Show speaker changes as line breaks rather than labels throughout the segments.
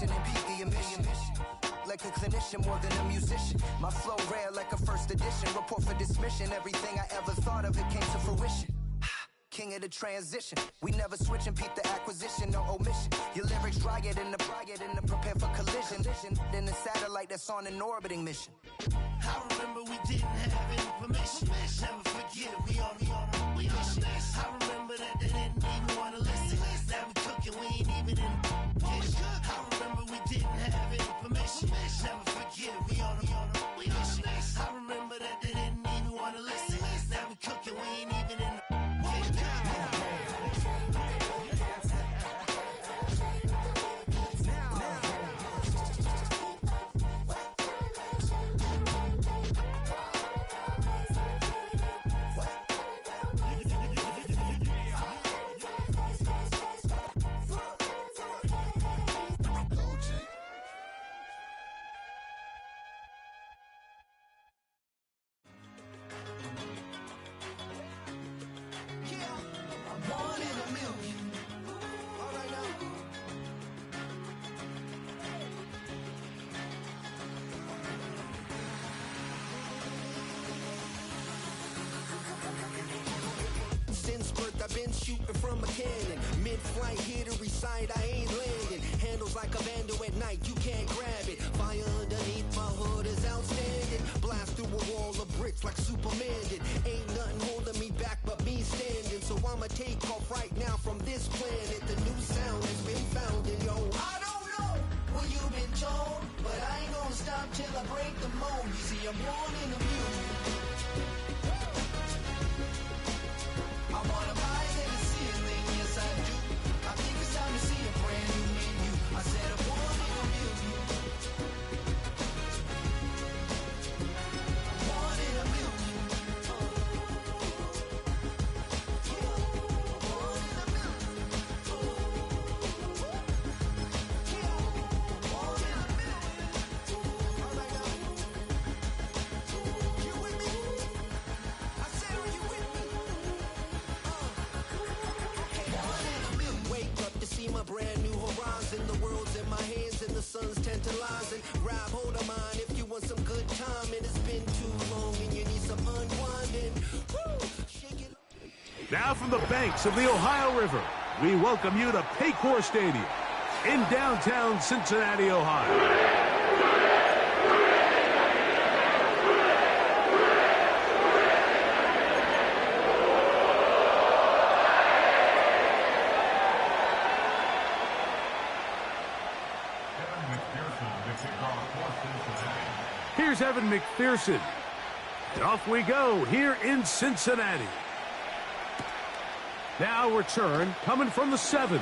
mission and peak the emission. Like a clinician more than a musician. My flow rare like a first edition. Report for dismission. Everything I ever thought of, it came to fruition. King of the transition. We never switch and peep the acquisition, no omission. Your lyrics dry it in the prepare for collision. Then the satellite that's on an orbiting mission.
I remember we didn't have any permission. Never forget it, we on a mission. I remember that they didn't even want to listen. Now we cooking, we ain't even in the kitchen. I remember we didn't have any permission. Never forget it, we on a mission. I remember that they didn't even want to listen. Now we cooking, we ain't even in the kitchen. Since birth I've been shooting from a cannon. Mid-flight here to recite, I ain't landing. Handles like a vandal at night, you can't grab it. Fire underneath my hood is outstanding. Blast through a wall of bricks like Superman did. Ain't nothing holding me back but me standing. So I'ma take off right now from this planet. The new sound has been found and yo, I don't know what you've been told, but I ain't gonna stop till I break the mold. You see, I'm born in the music. I wanna rise in the ceiling, yes I do. I think it's time to see a brand new menu. I said I'm born in a million. Born in a million. Born in a million. Born in a million. All right now. You with me? I said, are you with me? Wake up to see my brand new horizon. The world's in my hands and the sun's tantalizing. Grab hold of mine if you want some good time. And it's been too long and you need some unwinding. Woo! Shake it.
Now from the banks of the Ohio River, we welcome you to Paycor Stadium in downtown Cincinnati, Ohio. Here's Evan McPherson. And off we go here in Cincinnati. Now return coming from the 7.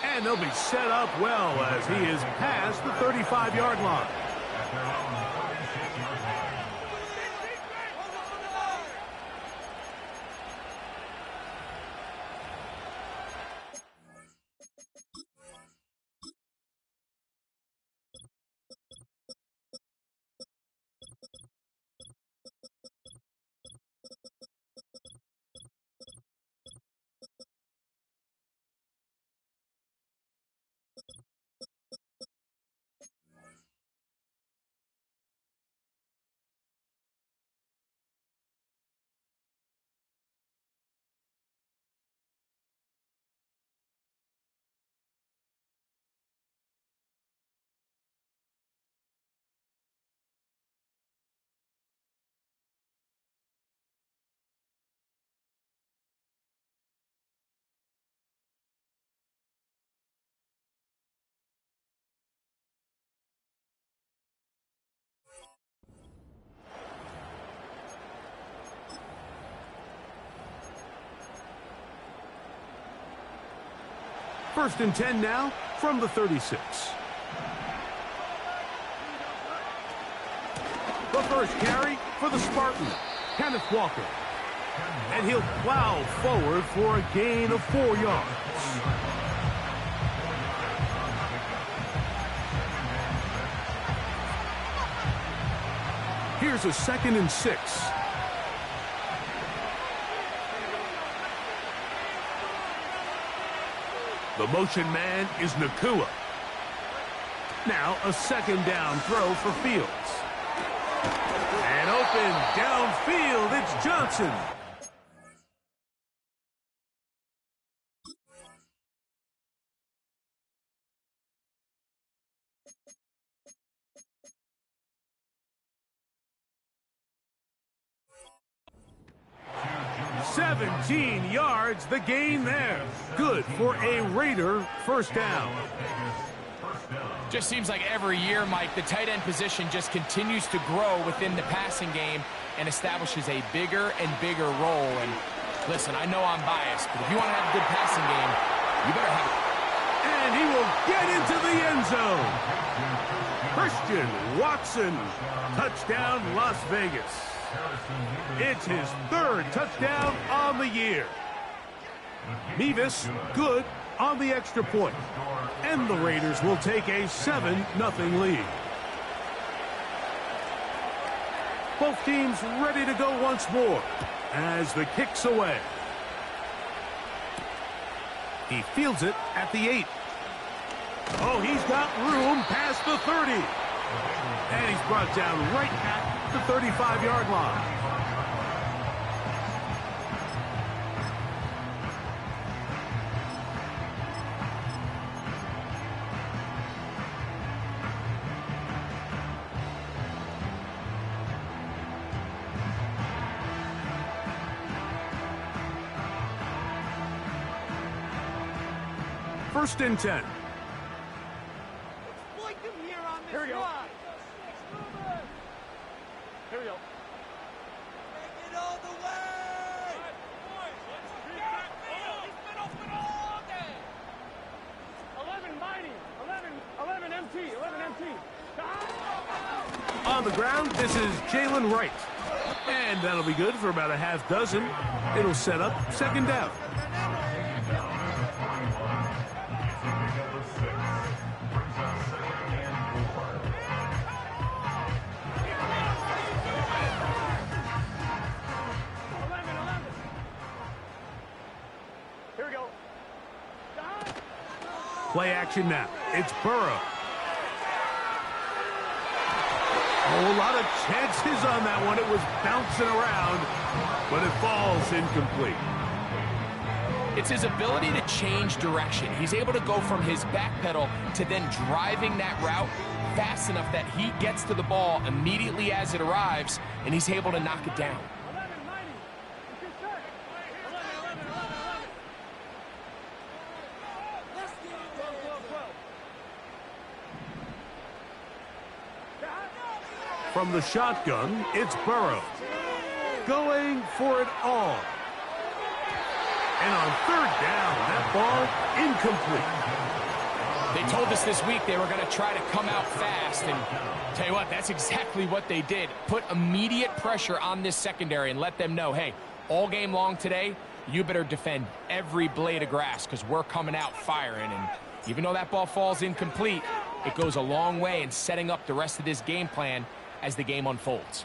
And they'll be set up well as he is past the 35-yard line. First and 10 now from the 36. The first carry for the Spartans, Kenneth Walker. And he'll plow forward for a gain of 4 yards. Here's a 2nd and 6. The motion man is Nacua. Now a second down throw for Fields. And open downfield, it's Johnson. "17 yards, the gain there. Good for a Raider first down."
Just seems like every year, Mike, the tight end position just continues to grow within the passing game and establishes a bigger and bigger role. And listen, I know I'm biased, but if you want to have a good passing game, you better have it.
And he will get into the end zone. Christian Watson, touchdown Las Vegas. It's his third touchdown on the year. Mevis, good on the extra point. And the Raiders will take a 7-0 lead. Both teams ready to go once more as the kick's away. He fields it at the 8. Oh, he's got room past the 30. And he's brought down right at the 35-yard line. First and 10.
Here we go. Here we go.
Take it all the way!
He's been open all day. 11 mighty. 11 MT. 11 MT.
On the ground, this is Jalen Wright. And that'll be good for about a half dozen. It'll set up second down. Play action now. It's Burrow. Oh, a lot of chances on that one. It was bouncing around, but it falls incomplete.
It's his ability to change direction. He's able to go from his back pedal to then driving that route fast enough that he gets to the ball immediately as it arrives, and he's able to knock it down.
From the shotgun, it's Burrow. Going for it all. And on third down, that ball incomplete.
They told us this week they were going to try to come out fast, and tell you what, that's exactly what they did. Put immediate pressure on this secondary and let them know, hey, all game long today, you better defend every blade of grass because we're coming out firing. And even though that ball falls incomplete, it goes a long way in setting up the rest of this game plan as the game unfolds.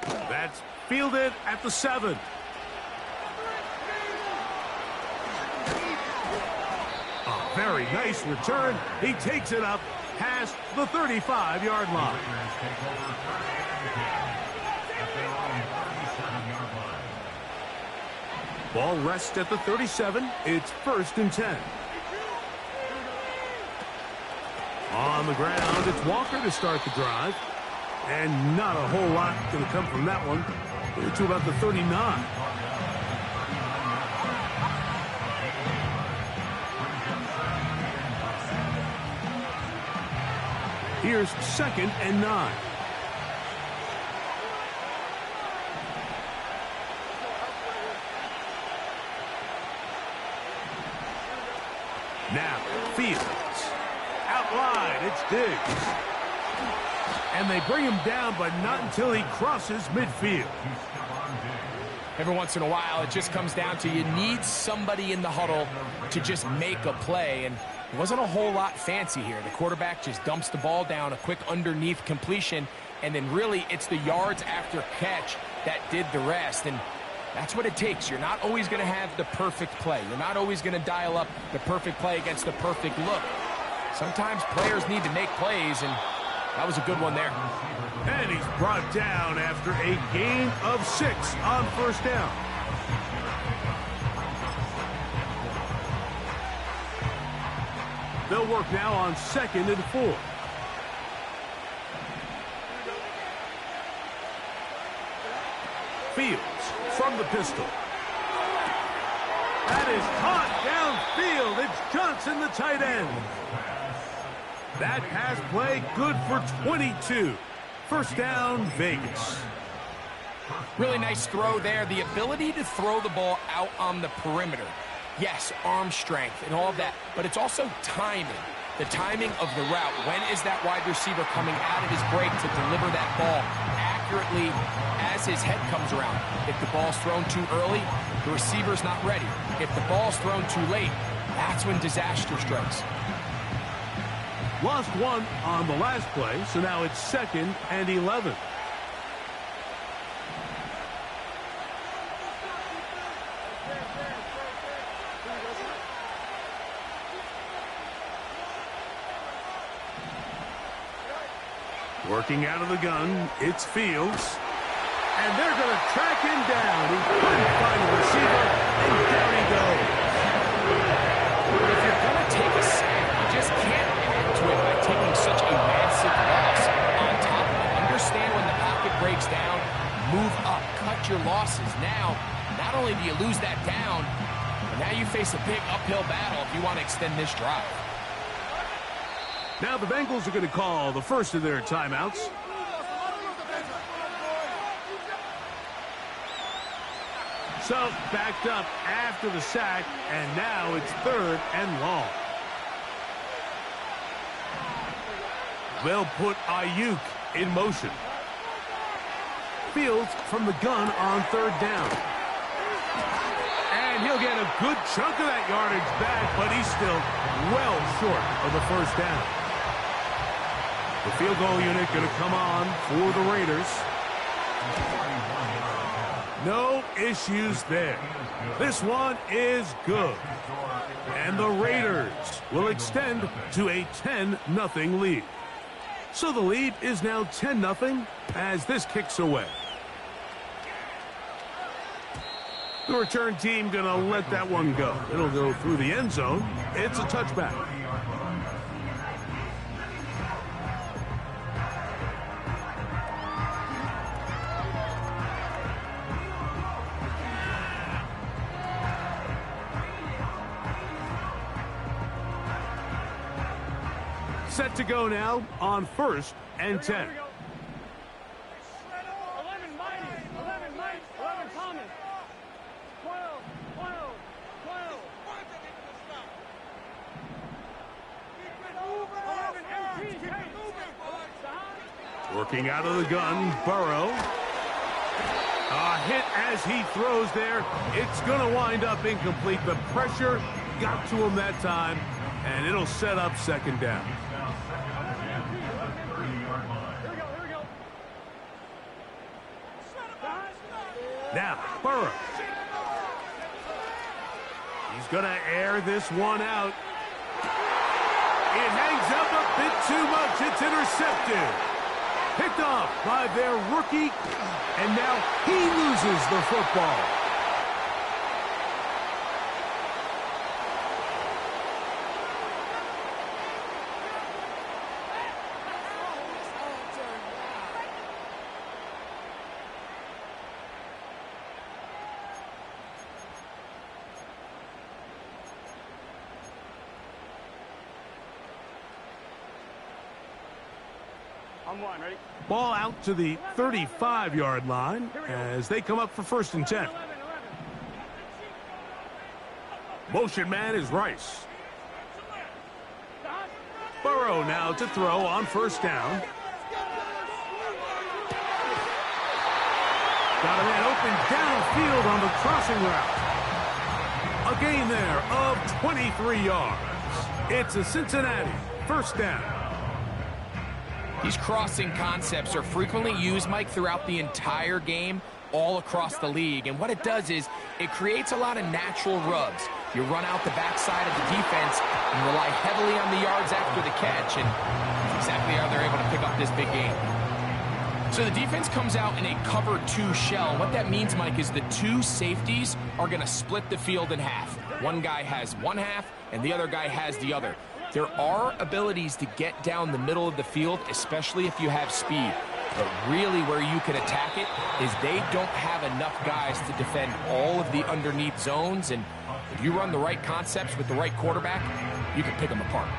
That's fielded at the 7. A very nice return. He takes it up past the 35-yard line. Ball rests at the 37. It's first and 10. On the ground, it's Walker to start the drive. And not a whole lot going to come from that one. To about the 39. Here's second and 9. Now, Fields. Out wide, it's Diggs. And they bring him down, but not until he crosses midfield.
Every once in a while, it just comes down to you need somebody in the huddle to just make a play. And it wasn't a whole lot fancy here. The quarterback just dumps the ball down, a quick underneath completion, and then really it's the yards after catch that did the rest. And That's what it takes. You're not always going to have the perfect play. You're not always going to dial up the perfect play against the perfect look. Sometimes players need to make plays, and that was a good one there.
And he's brought down after a gain of 6 on first down. They'll work now on 2nd and 4. Fields from the pistol. That is caught downfield. It's Johnson, the tight end. That pass play good for 22. First down, Vegas.
Really nice throw there. The ability to throw the ball out on the perimeter. Yes, arm strength and all of that, but it's also timing. The timing of the route. When is that wide receiver coming out of his break to deliver that ball accurately as his head comes around? If the ball's thrown too early, the receiver's not ready. If the ball's thrown too late, that's when disaster strikes.
Lost 1 on the last play, so now it's 2nd and 11. Working out of the gun, it's Fields. And they're going to track him down. He couldn't find the receiver, and down he goes.
If you're going to take a sack, you just can't add to it by taking such a massive loss on top of it. Understand when the pocket breaks down, move up, cut your losses. Now, not only do you lose that down, but now you face a big uphill battle if you want to extend this drive.
Now the Bengals are going to call the first of their timeouts. So backed up after the sack, and now it's 3rd and long. They'll put Ayuk in motion. Fields from the gun on 3rd down. And he'll get a good chunk of that yardage back, but he's still well short of the first down. The field goal unit going to come on for the Raiders. No issues there. This one is good. And the Raiders will extend to a 10-0 lead. So the lead is now 10-0 as this kicks away. The return team going to let that one go. It'll go through the end zone. It's a touchback. Set to go now on 1st and 10.
11 Mighty, 11 Mike, 11 Thomas. 12, 12, 12. 11 MT.
Working out of the gun, Burrow. A hit as he throws there. It's going to wind up incomplete. The pressure got to him that time, and it'll set up 2nd down. Now, Burrow. He's going to air this one out. It hangs up a bit too much. It's intercepted. Picked off by their rookie, and now he loses the football.
I'm one, ready?
Ball out to the 35-yard line as they come up for 1st and 10.
11.
Motion man is Rice. Burrow now to throw on 1st down. Got a man open downfield on the crossing route. A gain there of 23 yards. It's a Cincinnati 1st down.
These crossing concepts are frequently used, Mike, throughout the entire game all across the league. And what it does is it creates a lot of natural rubs. You run out the backside of the defense and rely heavily on the yards after the catch, and that's exactly how they're able to pick up this big game. So the defense comes out in a cover 2 shell. What that means, Mike, is the 2 safeties are going to split the field in half. One guy has one half, and the other guy has the other. There are abilities to get down the middle of the field, especially if you have speed. But really where you can attack it is they don't have enough guys to defend all of the underneath zones, and if you run the right concepts with the right quarterback, you can pick them apart.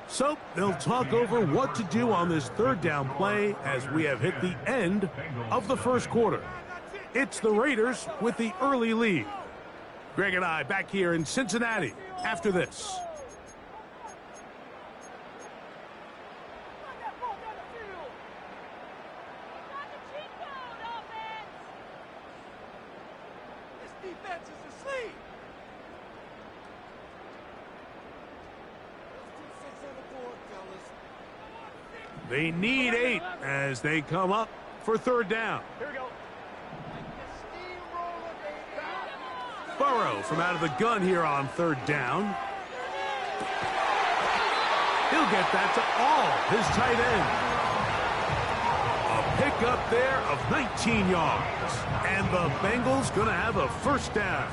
So they'll talk over what to do on this third down play as we have hit the end of the first quarter. It's the Raiders with the early lead. Greg and I back here in Cincinnati after this.
This defense is asleep.
They need 8 as they come up for third down.
Here we go.
Burrow from out of the gun here on third down. He'll get that to all his tight end. A pickup there of 19 yards. And the Bengals going to have a first down.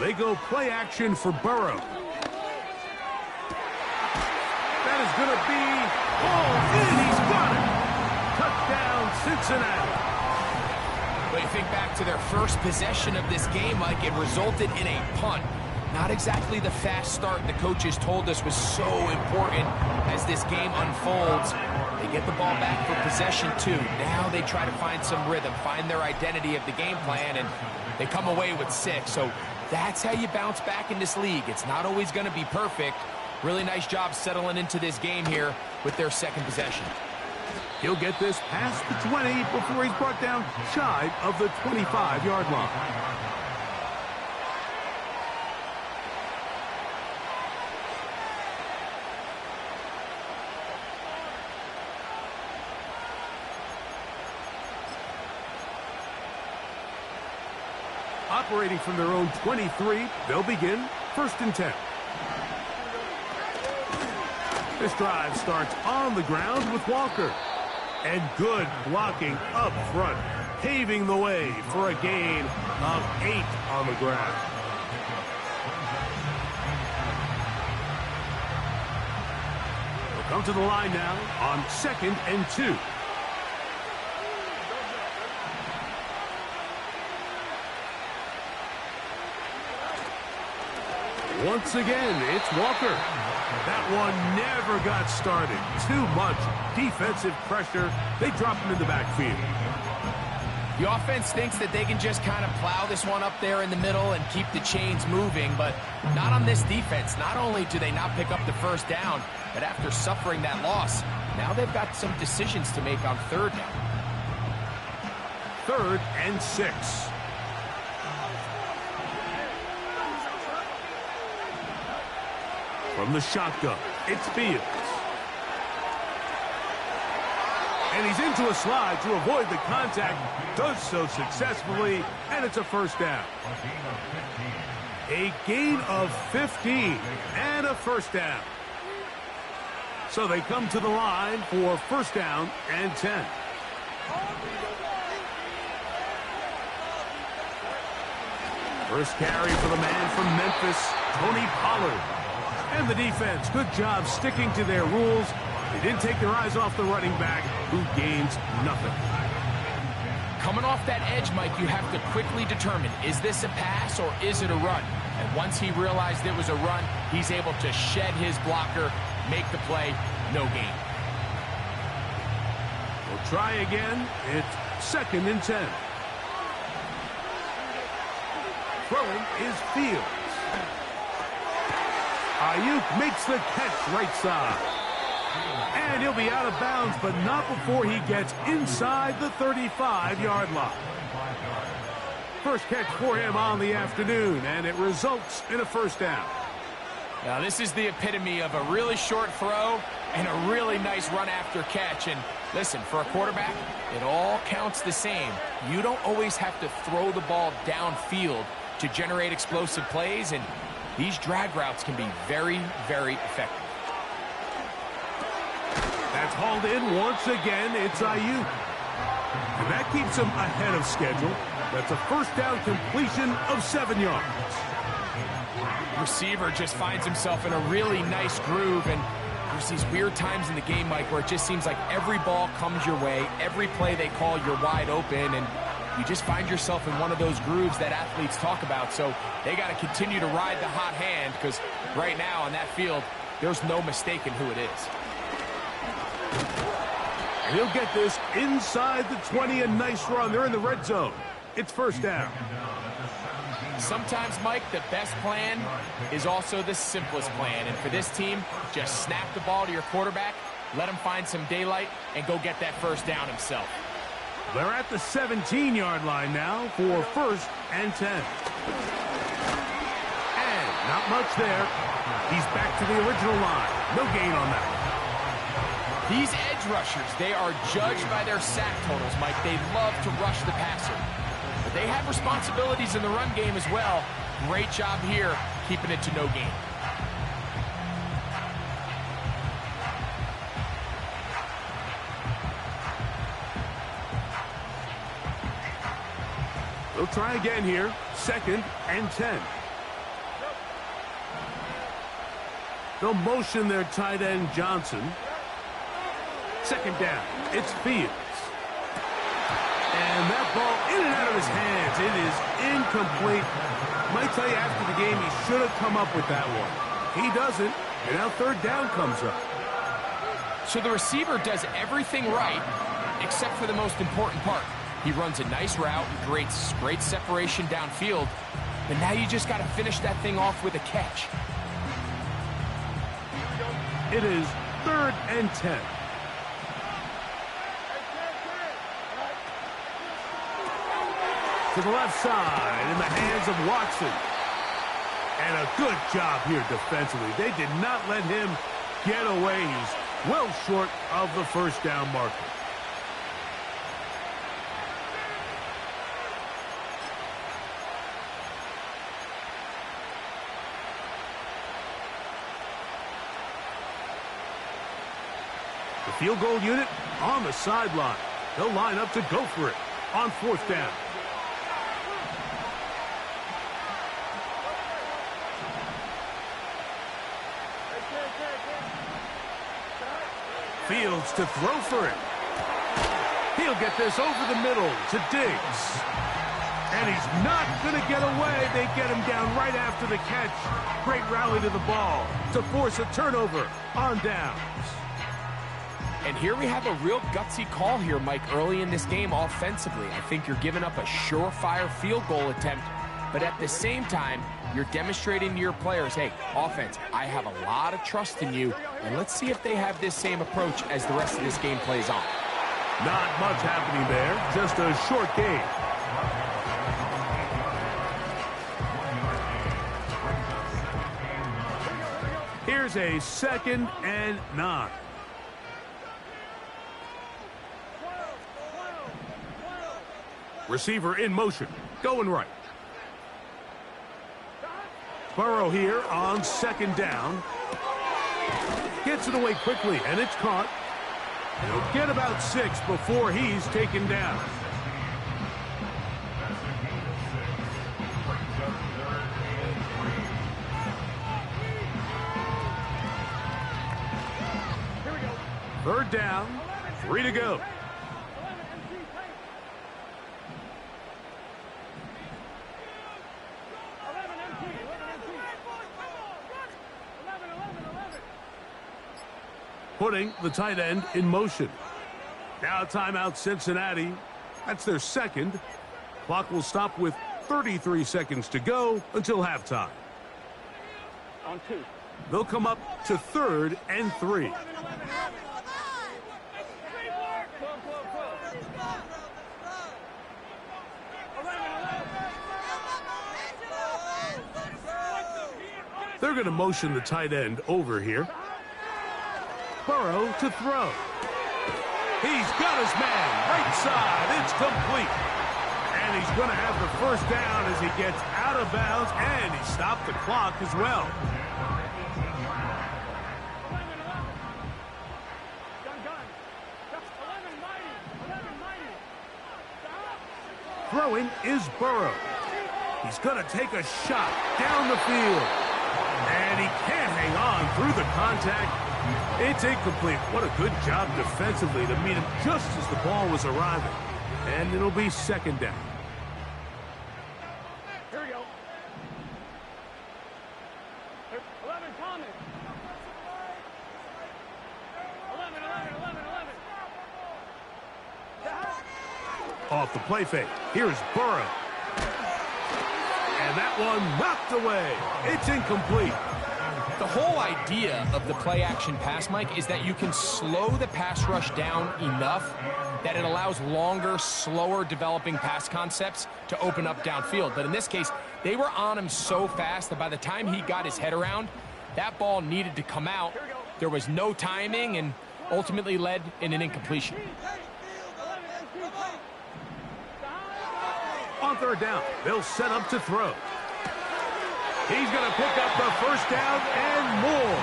They go play action for Burrow. That is going to be hauled in. He's got it. Touchdown, Cincinnati.
But you think back to their first possession of this game, Mike, it resulted in a punt. Not exactly the fast start the coaches told us was so important as this game unfolds. They get the ball back for possession 2. Now they try to find some rhythm, find their identity of the game plan, and they come away with 6. So that's how you bounce back in this league. It's not always going to be perfect. Really nice job settling into this game here with their second possession.
He'll get this past the 20 before he's brought down shy of the 25-yard line. Operating from their own 23, they'll begin first and 10. This drive starts on the ground with Walker. And good blocking up front, paving the way for a gain of 8 on the ground. They'll come to the line now on 2nd and 2. Once again, it's Walker. That one never got started. Too much defensive pressure. They drop him in the backfield.
The offense thinks that they can just kind of plow this one up there in the middle and keep the chains moving, but not on this defense. Not only do they not pick up the first down, but after suffering that loss, now they've got some decisions to make on third down.
3rd and 6. From the shotgun, it's Fields. And he's into a slide to avoid the contact. Does so successfully, and it's a first down. A gain of 15 and a first down. So they come to the line for first down and 10. First carry for the man from Memphis, Tony Pollard. And the defense, good job sticking to their rules. They didn't take their eyes off the running back, who gains nothing.
Coming off that edge, Mike, you have to quickly determine, is this a pass or is it a run? And once he realized it was a run, he's able to shed his blocker, make the play, no gain.
We'll try again. It's 2nd and 10. Throwing is Fields. Ayuk makes the catch right side. And he'll be out of bounds, but not before he gets inside the 35-yard line. First catch for him on the afternoon, and it results in a first down.
Now, this is the epitome of a really short throw and a really nice run after catch. And listen, for a quarterback, it all counts the same. You don't always have to throw the ball downfield to generate explosive plays, and these drag routes can be very, very effective.
That's hauled in once again. It's Ayuk. And that keeps him ahead of schedule. That's a first down completion of 7 yards.
Receiver just finds himself in a really nice groove, and there's these weird times in the game, Mike, where it just seems like every ball comes your way, every play they call, you're wide open, and you just find yourself in one of those grooves that athletes talk about. So they got to continue to ride the hot hand, because right now on that field, there's no mistaking who it is.
And he'll get this inside the 20, a nice run. They're in the red zone. It's first down.
Sometimes, Mike, the best plan is also the simplest plan. And for this team, just snap the ball to your quarterback, let him find some daylight, and go get that first down himself.
They're at the 17-yard line now for first and 10. And not much there. He's back to the original line. No gain on that.
These edge rushers, they are judged by their sack totals, Mike. They love to rush the passer. But they have responsibilities in the run game as well. Great job here, keeping it to no gain.
They'll try again here. Second and 10. They'll motion their tight end Johnson. Second down. It's Fields. And that ball in and out of his hands. It is incomplete. Might tell you after the game he should have come up with that one. He doesn't. And now third down comes up.
So the receiver does everything right except for the most important part. He runs a nice route, creates great separation downfield, but now you just got to finish that thing off with a catch.
It is third and 10. To the left side in the hands of Watson. And a good job here defensively. They did not let him get away. He's well short of the first down marker. The field goal unit on the sideline. They'll line up to go for it on fourth down. Fields to throw for it. He'll get this over the middle to Diggs. And he's not going to get away. They get him down right after the catch. Great rally to the ball to force a turnover on downs.
And here we have a real gutsy call here, Mike, early in this game offensively. I think you're giving up a surefire field goal attempt, but at the same time, you're demonstrating to your players, hey, offense, I have a lot of trust in you, and let's see if they have this same approach as the rest of this game plays on.
Not much happening there, just a short game. Here's a second and 9. Receiver in motion, going right. Burrow here on second down. Gets it away quickly, and it's caught. He'll get about 6 before he's taken down. Third down, 3 to go. Putting the tight end in motion. Now a timeout, Cincinnati. That's their second. Clock will stop with 33 seconds to go until halftime.
On 2.
They'll come up to third and 3. They're going to motion the tight end over here. Burrow to throw. He's got his man, right side. It's complete. And he's going to have the first down as he gets out of bounds, and he stopped the clock as well. Throwing is Burrow. He's going to take a shot down the field. And he can't hang on through the contact. It's incomplete. What a good job defensively to meet him just as the ball was arriving. And it'll be second down.
Here we go. 11, Thomas. 11.
Off the play fake. Here's Burrow. And that one knocked away. It's incomplete.
The whole idea of the play-action pass, Mike, is that you can slow the pass rush down enough that it allows longer, slower developing pass concepts to open up downfield. But in this case, they were on him so fast that by the time he got his head around, that ball needed to come out. There was no timing and ultimately led in an incompletion.
On third down, they'll set up to throw. He's going to pick up the first down and more.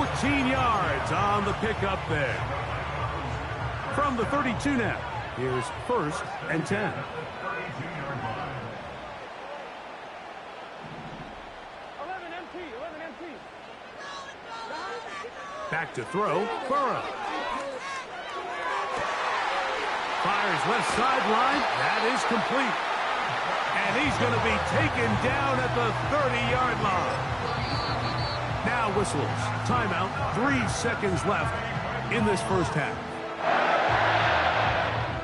14 yards on the pickup there. From the 32 now, here's first and 10. Back to throw, Burrow. Fires left sideline. That is complete. And he's going to be taken down at the 30-yard line. Now whistles. Timeout. 3 seconds left in this first half.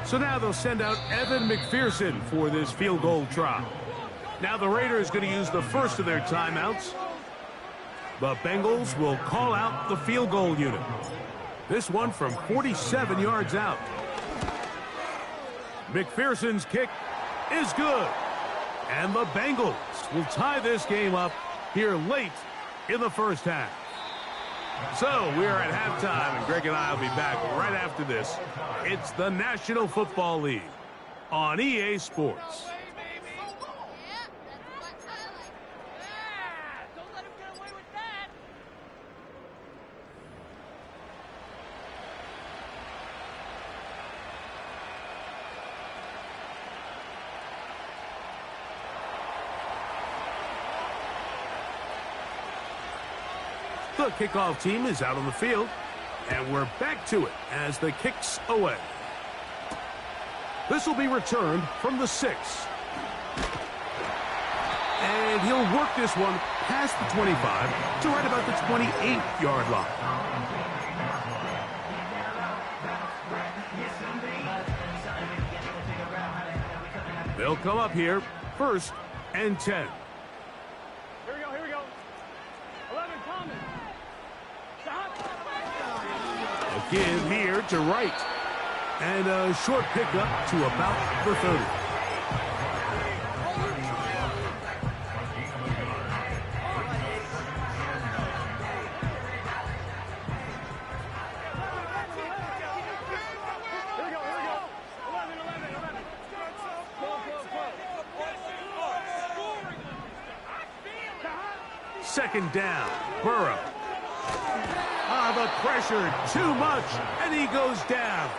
So now they'll send out Evan McPherson for this field goal try. Now the Raiders going to use the first of their timeouts. The Bengals will call out the field goal unit. This one from 47 yards out. McPherson's kick is good. And the Bengals will tie this game up here late in the first half. So we are at halftime, and Greg and I will be back right after this. It's the National Football League on EA Sports. The kickoff team is out on the field, and we're back to it as the kick's away. This will be returned from the 6. And he'll work this one past the 25 to right about the 28-yard line. They'll come up here, first and 10.
Here we go. 11, Thomas.
Give here to right. And a short pickup to about the 30.
Here we go. 11.
Second down, Burrow. The pressure, too much, and he goes down.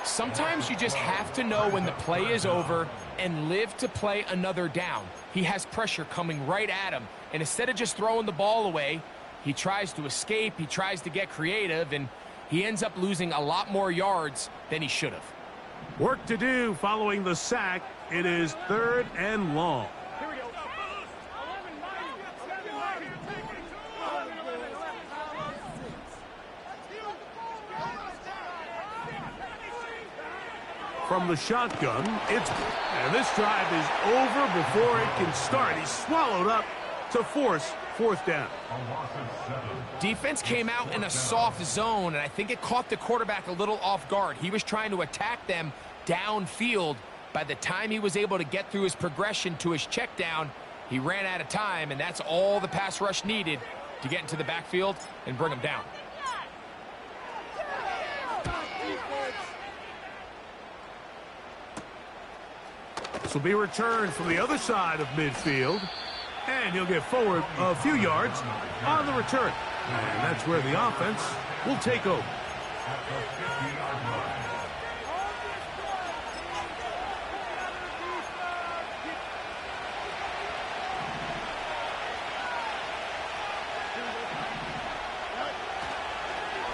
Sometimes you just have to know when the play is over and live to play another down. He has pressure coming right at him, and instead of just throwing the ball away, he tries to escape, he tries to get creative, and he ends up losing a lot more yards than he should have.
Work to do following the sack. It is third and long.
Here we go. 11.
From the shotgun, and this drive is over before it can start. He's swallowed up to force fourth down.
Defense came out in a soft zone, and I think it caught the quarterback a little off guard. He was trying to attack them downfield. By the time he was able to get through his progression to his check down, He ran out of time, and that's all the pass rush needed to get into the backfield and bring him down.
This will be returned from the other side of midfield. And he'll get forward a few yards on the return. And that's where the offense will take over.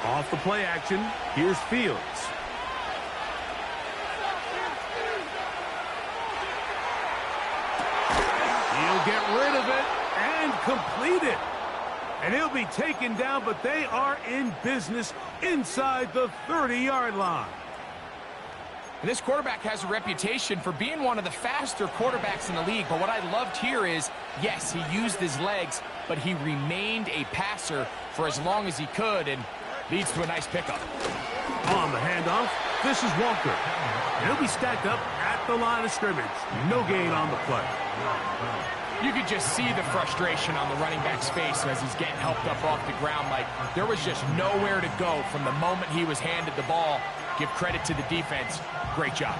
Off the play action, here's Fields. He'll get rid of it and complete it. And he'll be taken down, but they are in business inside the 30-yard line.
And this quarterback has a reputation for being one of the faster quarterbacks in the league. But what I loved here is, yes, he used his legs, but he remained a passer for as long as he could, and leads to a nice pickup.
On the handoff, this is Walker. And he'll be stacked up at the line of scrimmage. No gain on the play.
You could just see the frustration on the running back's face as he's getting helped up off the ground. Like, there was just nowhere to go from the moment he was handed the ball. Give credit to the defense. Great job.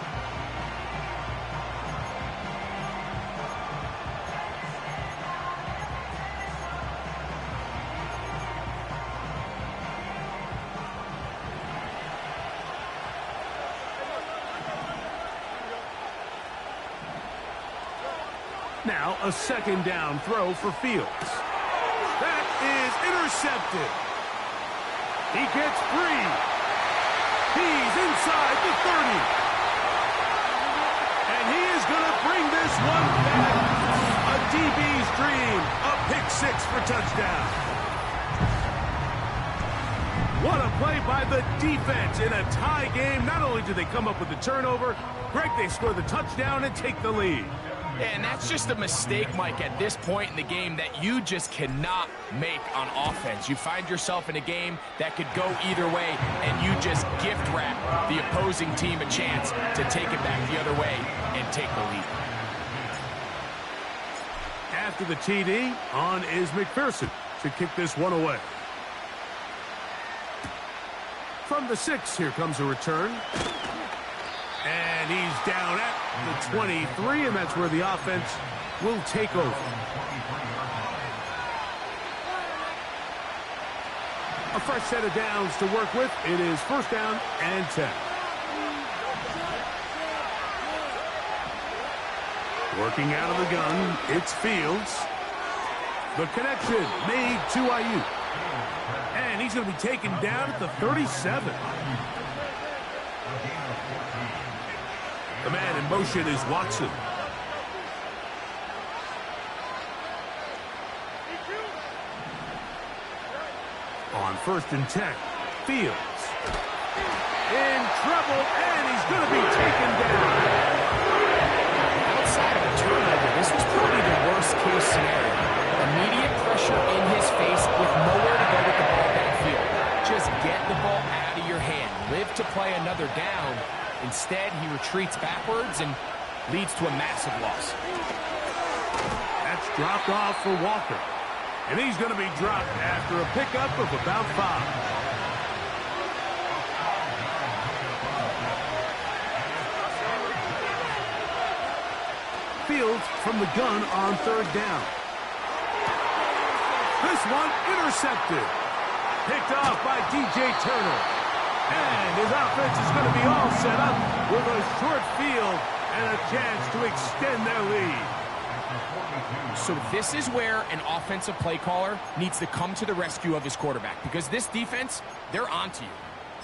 Now a second down throw for Fields. That is intercepted. He gets free. He's inside the 30. And he is going to bring this one back. A DB's dream. A pick six for touchdown. What a play by the defense in a tie game. Not only do they come up with the turnover, Greg, they score the touchdown and take the lead.
And that's just a mistake, Mike, at this point in the game that you just cannot make on offense. You find yourself in a game that could go either way, and you just gift wrap the opposing team a chance to take it back the other way and take the lead.
After the TD, on is McPherson to kick this one away. From the 6, here comes a return. And he's down at the 23, and that's where the offense will take over. A fresh set of downs to work with. It is first down and 10. Working out of the gun, it's Fields. The connection made to Ayuk. And he's going to be taken down at the 37. The man in motion is Watson. On first and 10, Fields. In trouble, and he's going to be taken down.
Outside of a turnover, this was probably the worst-case scenario. Immediate pressure in his face with nowhere to go with the ball downfield. Just get the ball out of your hand. Live to play another down. Instead, he retreats backwards and leads to a massive loss.
That's dropped off for Walker. And he's going to be dropped after a pickup of about 5. Fields from the gun on third down. This one intercepted. Picked off by DJ Turner. And his offense is going to be all set up with a short field and a chance to extend their lead.
So this is where an offensive play caller needs to come to the rescue of his quarterback, because this defense, they're onto you.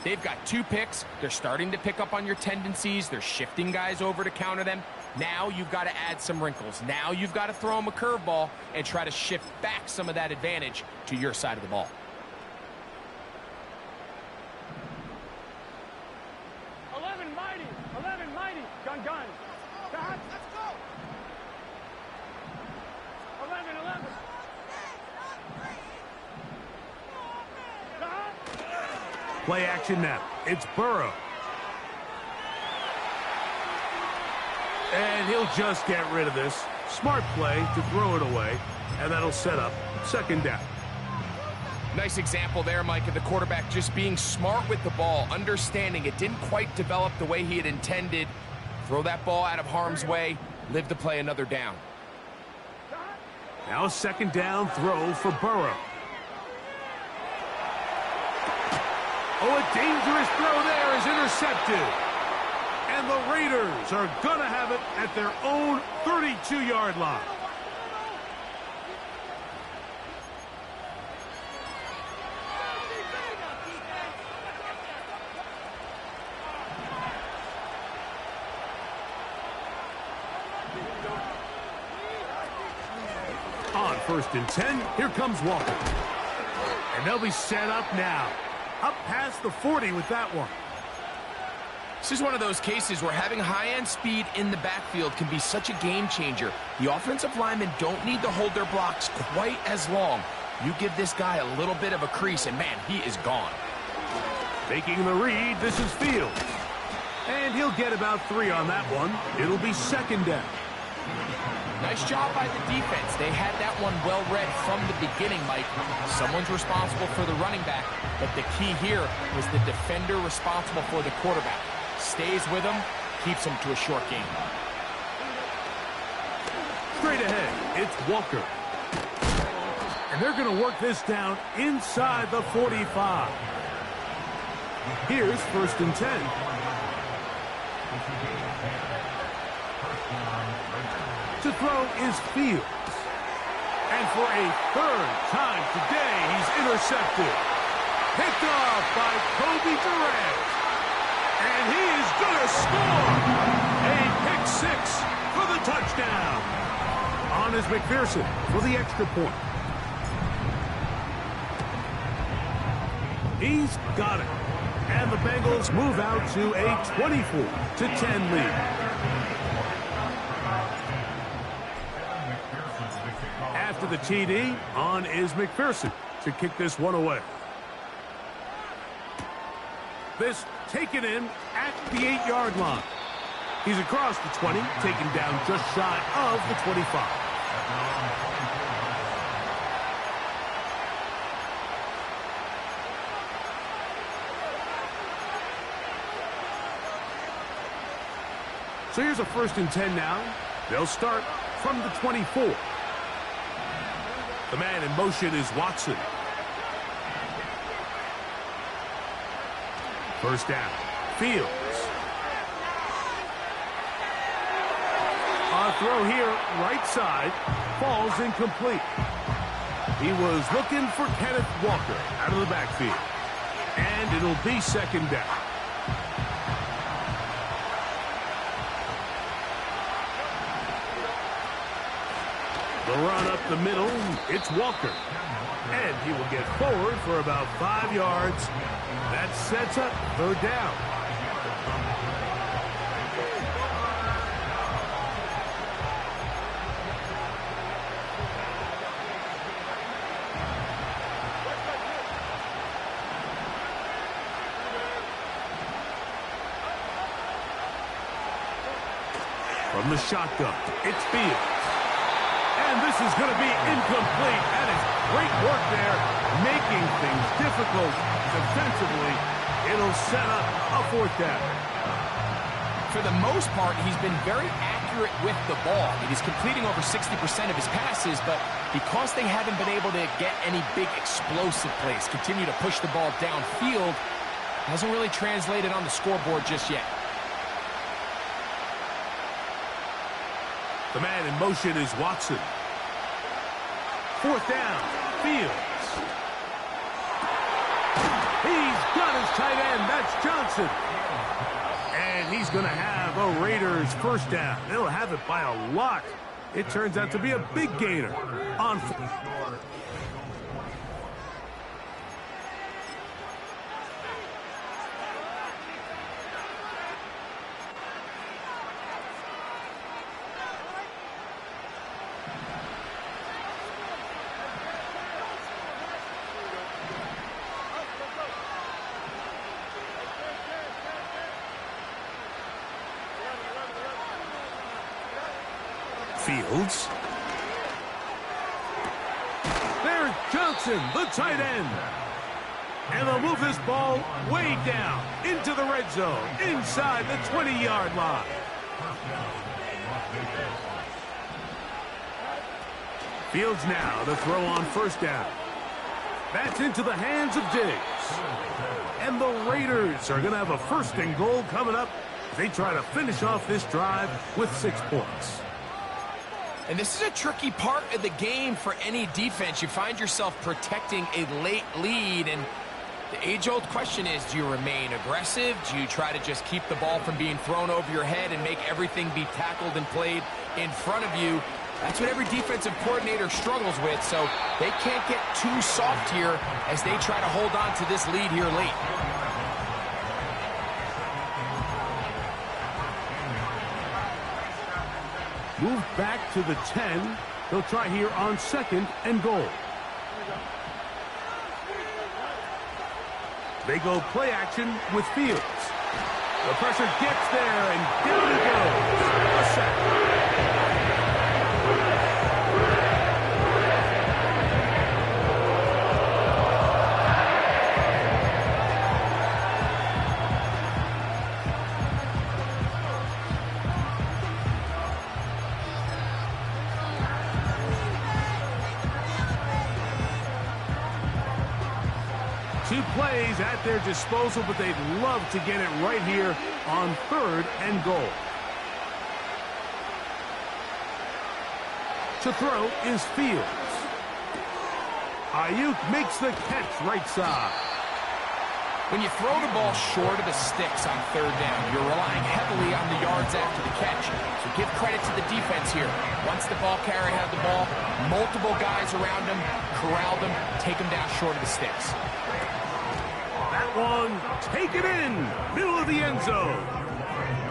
They've got 2 picks. They're starting to pick up on your tendencies. They're shifting guys over to counter them. Now you've got to add some wrinkles. Now you've got to throw them a curveball and try to shift back some of that advantage to your side of the ball.
11 mighty, gun. Cut. Let's go. 11.
Play action now. It's Burrow. And he'll just get rid of this. Smart play to throw it away, and that'll set up second down.
Nice example there, Mike, of the quarterback just being smart with the ball, understanding it didn't quite develop the way he had intended. Throw that ball out of harm's way, live to play another down.
Now a second down throw for Burrow. Oh, a dangerous throw there is intercepted. And the Raiders are going to have it at their own 32-yard line. On 1st and 10, here comes Walker. And they'll be set up now. Up past the 40 with that one.
This is one of those cases where having high-end speed in the backfield can be such a game changer. The offensive linemen don't need to hold their blocks quite as long. You give this guy a little bit of a crease, and man, he is gone.
Making the read, this is Fields. And he'll get about 3 on that one. It'll be second down.
Nice job by the defense. They had that one well read from the beginning, Mike. Someone's responsible for the running back, but the key here was the defender responsible for the quarterback. Stays with him, keeps him to a short game.
Straight ahead, it's Walker. And they're going to work this down inside the 45. Here's 1st and 10. To throw is Fields. And for a 3rd time today, he's intercepted. Picked off by Kobe Durant. And he is going to score. A pick 6 for the touchdown. On is McPherson for the extra point. He's got it. And the Bengals move out to a 24-10 lead. After the TD, on is McPherson to kick this one away. This taken in at the 8-yard line. He's across the 20, taken down just shy of the 25. So here's a 1st and 10 now. They'll start from the 24. The man in motion is Watson. First down, Fields. A throw here, right side, falls incomplete. He was looking for Kenneth Walker out of the backfield. And it'll be second down. The run up the middle, it's Walker. And he will get forward for about 5 yards. That sets up 3rd down. From the shotgun, it's Fields. And this is going to be incomplete. That is great work there, making things difficult defensively. It'll set up a 4th down.
For the most part, he's been very accurate with the ball. I mean, he's completing over 60% of his passes, but because they haven't been able to get any big explosive plays, continue to push the ball downfield, hasn't really translated on the scoreboard just yet.
The man in motion is Watson. 4th down, Fields. He's got his tight end, that's Johnson. And he's going to have a Raiders 1st down. They'll have it by a lot. It turns out to be a big gainer on 4th. Fields. There's Johnson, the tight end. And they'll move this ball way down into the red zone, inside the 20-yard line. Fields now to throw on first down. That's into the hands of Diggs. And the Raiders are going to have a first and goal coming up as they try to finish off this drive with 6 points.
And this is a tricky part of the game for any defense. You find yourself protecting a late lead, and the age-old question is, do you remain aggressive? Do you try to just keep the ball from being thrown over your head and make everything be tackled and played in front of you? That's what every defensive coordinator struggles with, so they can't get too soft here as they try to hold on to this lead here late.
Move back to the 10. They'll try here on second and goal. They go play action with Fields. The pressure gets there, and down he goes. A sack. Two plays at their disposal, but they'd love to get it right here on third and goal. To throw is Fields. Ayuk makes the catch right side.
When you throw the ball short of the sticks on third down, you're relying heavily on the yards after the catch. So give credit to the defense here. Once the ball carrier had the ball, multiple guys around him, corral them, take them down short of the sticks.
That one, take it in, middle of the end zone.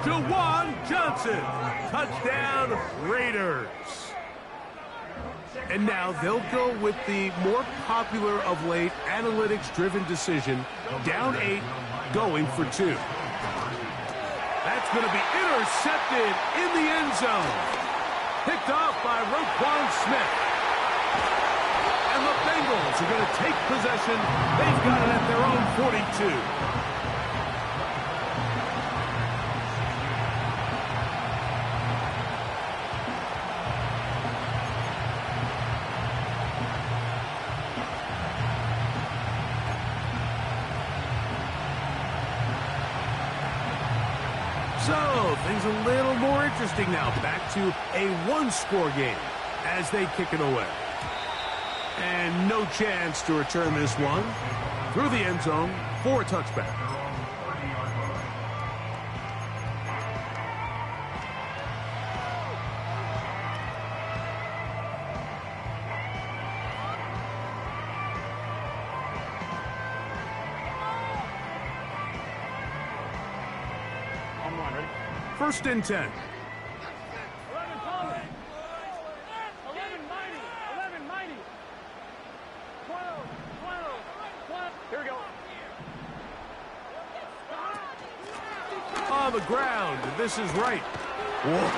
Juwan Johnson, touchdown Raiders. And now they'll go with the more popular of late analytics-driven decision, down 8, going for 2. That's going to be intercepted in the end zone. Picked off by Roquan Smith. And the Bengals are going to take possession. They've got it at their own 42. So, things a little more interesting now. Back to a one-score game as they kick it away. And no chance to return this one through the end zone for a touchback. First and 10.
11 mighty. 11 mighty. 12. Here we go.
On the ground. This is right. Whoa.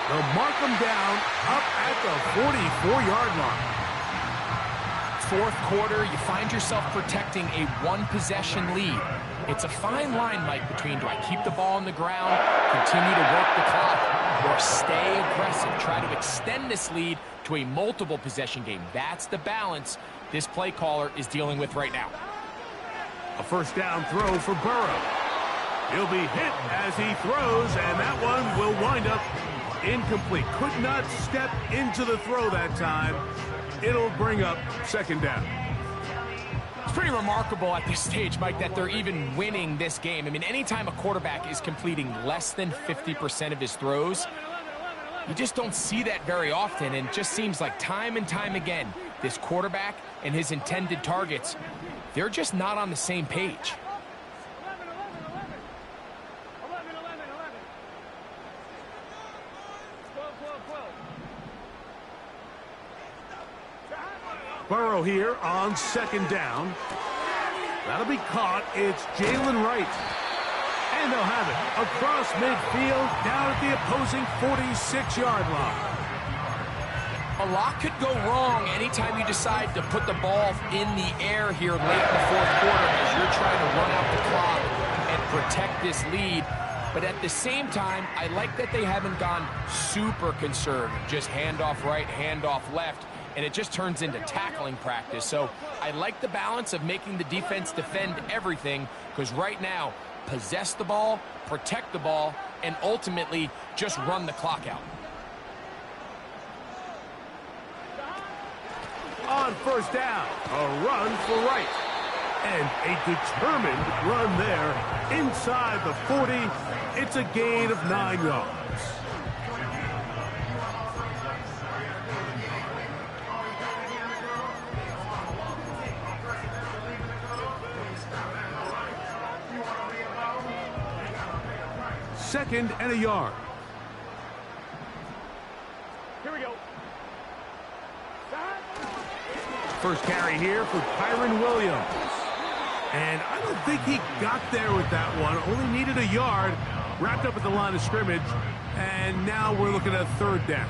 They'll mark them down up at the 44-yard line.
Fourth quarter, you find yourself protecting a one-possession lead. It's a fine line, Mike, between do I keep the ball on the ground, continue to work the clock, or stay aggressive, try to extend this lead to a multiple possession game. That's the balance this play caller is dealing with right now.
A first down throw for Burrow. He'll be hit as he throws, and that one will wind up incomplete. Could not step into the throw that time. It'll bring up second down.
It's pretty remarkable at this stage, Mike, that they're even winning this game. I mean, anytime a quarterback is completing less than 50% of his throws, you just don't see that very often, and it just seems like time and time again, this quarterback and his intended targets, they're just not on the same page.
12.
Burrow here on second down. That'll be caught. It's Jalen Wright. And they'll have it across midfield, down at the opposing 46-yard line.
A lot could go wrong anytime you decide to put the ball in the air here late in the fourth quarter as you're trying to run out the clock and protect this lead. But at the same time, I like that they haven't gone super conservative, just handoff right, handoff left, and it just turns into tackling practice. So I like the balance of making the defense defend everything, because right now, possess the ball, protect the ball, and ultimately just run the clock out.
On first down, a run for right. And a determined run there inside the 40. It's a gain of 9 yards. Second and a yard.
Here we go.
First carry here for Kyren Williams. And I don't think he got there with that one. Only needed a yard. Wrapped up at the line of scrimmage. And now we're looking at third down.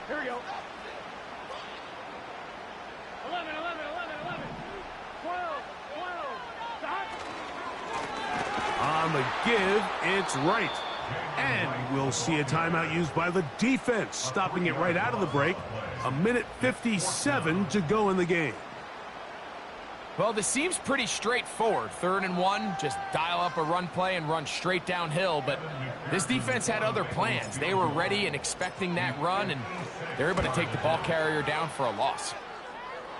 Here we go. 11, 11, 11, 11. 12, 12. Stop.
On the give, it's right. And we'll see a timeout used by the defense, stopping it right out of the break. 1:57 to go in the game.
Well, this seems pretty straightforward. 3rd and 1, just dial up a run play and run straight downhill. But this defense had other plans. They were ready and expecting that run, and they're able to take the ball carrier down for a loss.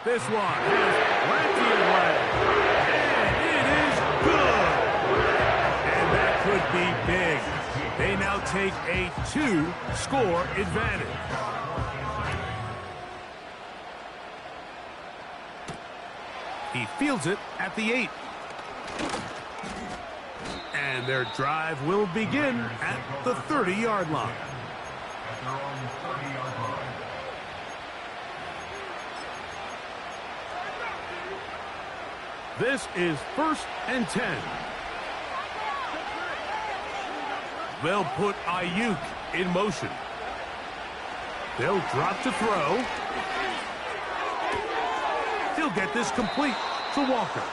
This one has plenty of leg. And it is good. And that could be big. They now take a 2-score advantage. He fields it at the 8. And their drive will begin at the 30-yard line. This is 1st and 10. They'll put Ayuk in motion. They'll drop to throw. He'll get this complete to Walker.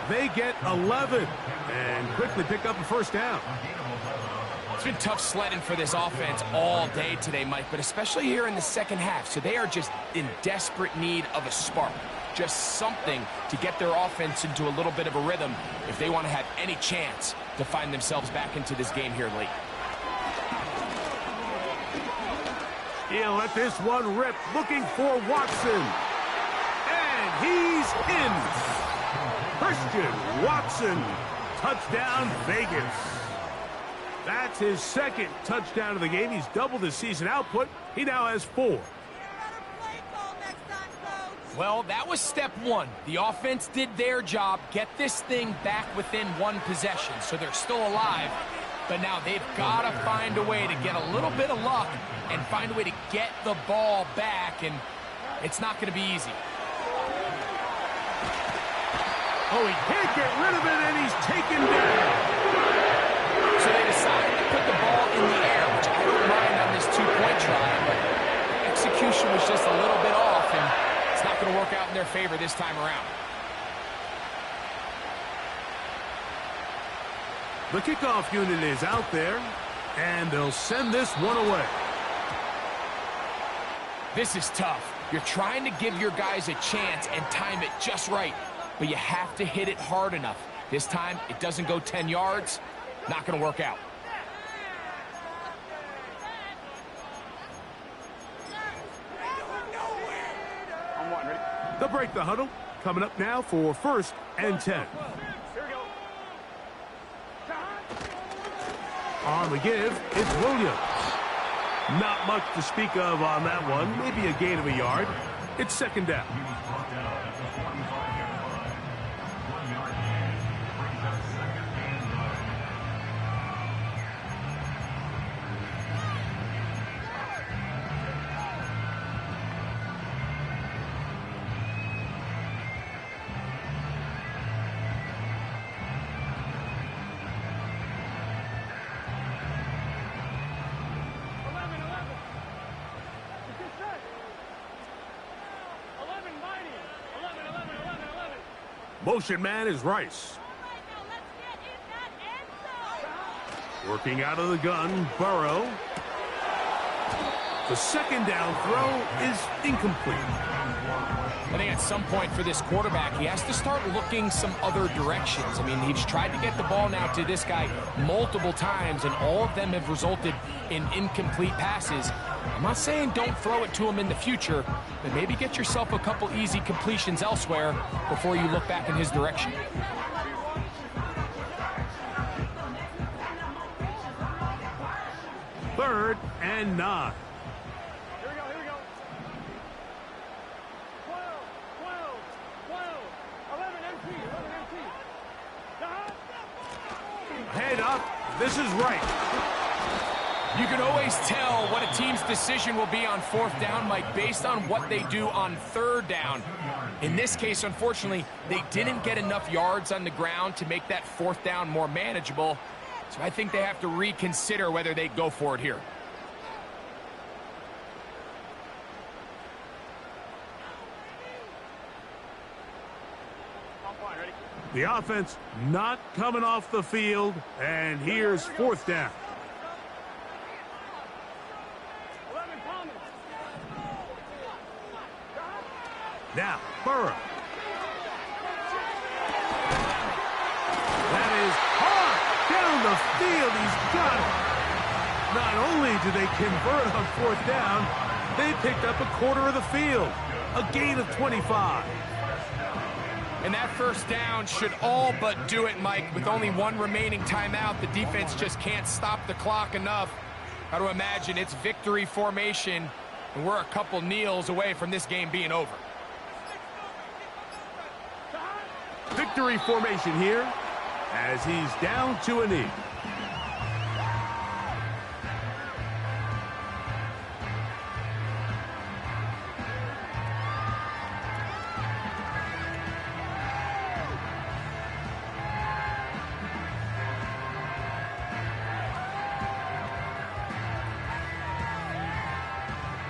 They get 11 and quickly pick up a first down.
It's been tough sledding for this offense all day today, Mike, but especially here in the second half. So they are just in desperate need of a spark, just something to get their offense into a little bit of a rhythm if they want to have any chance to find themselves back into this game here late.
He'll let this one rip, looking for Watson. And he's in. Christian Watson, touchdown Vegas. That's his second touchdown of the game. He's doubled his season output. He now has 4.
Well, that was step 1. The offense did their job, get this thing back within 1 possession, so they're still alive. But now they've got to find a way to get a little bit of luck and find a way to get the ball back, and it's not going to be easy.
Oh, he can't get rid of it, and he's taken down.
So they decided to put the ball in the air, which I don't mind on this 2-point try, but execution was just a little bit off, and it's not going to work out in their favor this time around.
The kickoff unit is out there, and they'll send this one away.
This is tough. You're trying to give your guys a chance and time it just right, but you have to hit it hard enough. This time, it doesn't go 10 yards. Not going to work out.
They'll break the huddle. Coming up now for 1st and 10.
Here we go.
On the give, it's Williams. Not much to speak of on that one. Maybe a gain of a yard. It's 2nd down. Motion man is Rice. Working out of the gun, Burrow. The second down throw is incomplete.
I think at some point for this quarterback, he has to start looking some other directions. I mean, he's tried to get the ball now to this guy multiple times, and all of them have resulted in incomplete passes. I'm not saying don't throw it to him in the future, but maybe get yourself a couple easy completions elsewhere before you look back in his direction.
Third and 9.
Here we go. 12, 11 MT.
Head up. This is right.
You can always tell what a team's decision will be on 4th down, Mike, based on what they do on 3rd down. In this case, unfortunately, they didn't get enough yards on the ground to make that 4th down more manageable. So I think they have to reconsider whether they go for it here.
The offense not coming off the field, and here's 4th down.
11 Thomas.
Now, Burrow. That is hard down the field. He's got it. Not only do they convert on 4th down, they picked up a quarter of the field. A gain of 25.
And that 1st down should all but do it, Mike. With only one remaining timeout, the defense just can't stop the clock enough. Got to imagine it's victory formation, and we're a couple kneels away from this game being over.
Victory formation here as he's down to a knee.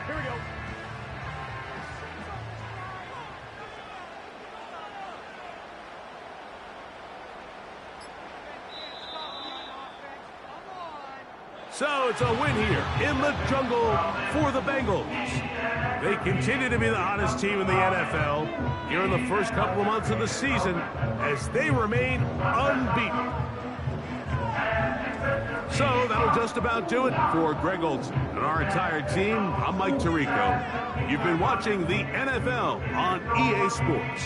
Here we go.
So it's a win here in the jungle for the Bengals. They continue to be the hottest team in the NFL here in the first couple of months of the season as they remain unbeaten. So that'll just about do it for Greg Olsen and our entire team. I'm Mike Tirico. You've been watching the NFL on EA Sports.